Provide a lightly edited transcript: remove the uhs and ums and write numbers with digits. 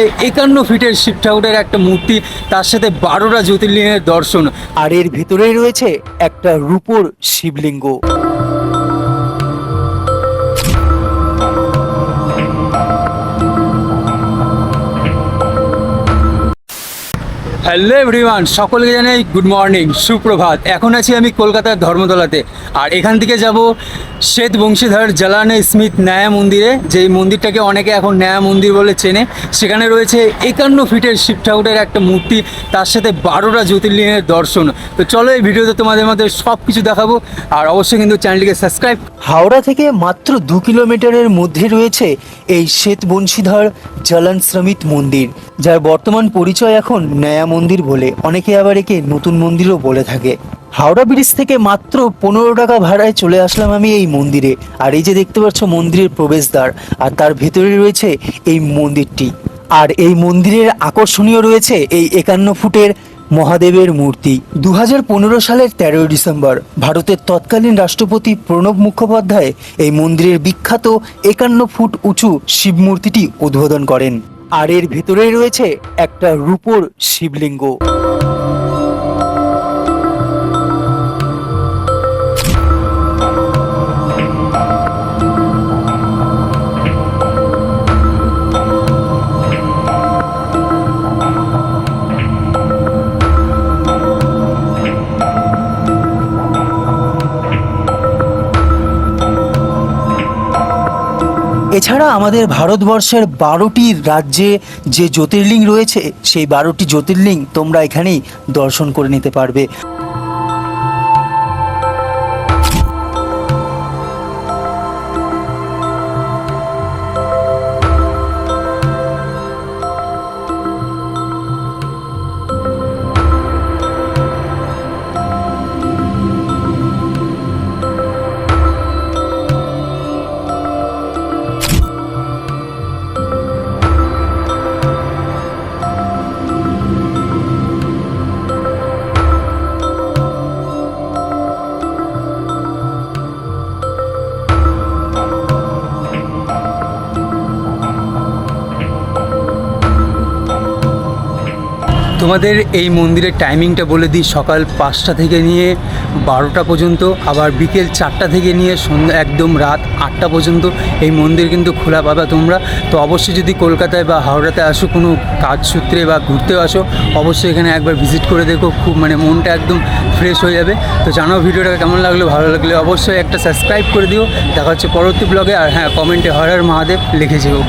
51 ফিটের শিব ঠাকুরের একটা মূর্তি, তার সাথে 12টা জ্যোতির্লিঙ্গের দর্শন, আর এর ভেতরেই রয়েছে একটা রূপোর শিবলিঙ্গ। হ্যালো এভরিওয়ান, সকলকে জানাই গুড মর্নিং, সুপ্রভাত। এখন আছি আমি কলকাতার ধর্মতলাতে, আর এখান থেকে যাব শ্বেত বংশীধর জালানে স্মিথ ন্যায় মন্দিরে, যেই মন্দিরটাকে অনেকে এখন ন্যায় মন্দির বলে চেনে। সেখানে রয়েছে 51 ফিটের শিব ঠাকুরের একটা মূর্তি, তার সাথে 12টা জ্যোতির্লিঙ্গের দর্শন। তো চলো এই ভিডিওতে তোমাদের মধ্যে সব কিছু দেখাবো, আর অবশ্যই কিন্তু চ্যানেলটিকে সাবস্ক্রাইব। হাওড়া থেকে মাত্র 2 কিলোমিটারের মধ্যে রয়েছে এই শ্বেত বংশীধর জালান স্মিথ মন্দির, যার বর্তমান পরিচয় এখন নয়া মন্দির বলে, অনেকে আবার একে নতুন মন্দিরও বলে থাকে। হাওড়া ব্রিজ থেকে মাত্র 15 টাকা ভাড়ায় চলে আসলাম আমি এই মন্দিরে। আর এই যে দেখতে পাচ্ছ মন্দিরের প্রবেশদ্বার, আর তার ভেতরে রয়েছে এই মন্দিরটি। আর এই মন্দিরের আকর্ষণীয় রয়েছে এই 51 ফুটের মহাদেবের মূর্তি। 2015 সালের 13 ডিসেম্বর ভারতের তৎকালীন রাষ্ট্রপতি প্রণব মুখোপাধ্যায় এই মন্দিরের বিখ্যাত 51 ফুট উঁচু শিব মূর্তিটি উদ্বোধন করেন। আর এর ভেতরেই রয়েছে একটা রূপোর শিবলিঙ্গ। এছাড়া আমাদের ভারতবর্ষের 12টি রাজ্যে যে জ্যোতির্লিঙ্গ রয়েছে, সেই 12টি জ্যোতির্লিঙ্গ তোমরা এখানেই দর্শন করে নিতে পারবে। তোমাদের এই মন্দিরের টাইমিংটা বলে দিই, সকাল 5টা থেকে নিয়ে 12টা পর্যন্ত, আবার বিকেল 4টা থেকে নিয়ে সন্ধ্যা একদম রাত 8টা পর্যন্ত এই মন্দির কিন্তু খোলা পাবে তোমরা। তো অবশ্যই যদি কলকাতায় বা হাওড়াতে আসো কোনো কাজ সূত্রে বা ঘুরতেও আসো, অবশ্যই এখানে একবার ভিজিট করে দেখো, খুব মনটা একদম ফ্রেশ হয়ে যাবে। তো জানাও ভিডিওটা কেমন লাগলো, ভালো লাগলে অবশ্যই একটা সাবস্ক্রাইব করে দিও। দেখা হচ্ছে পরবর্তী ব্লগে। আর হ্যাঁ, কমেন্টে হর হর মহাদেব লিখে যেও।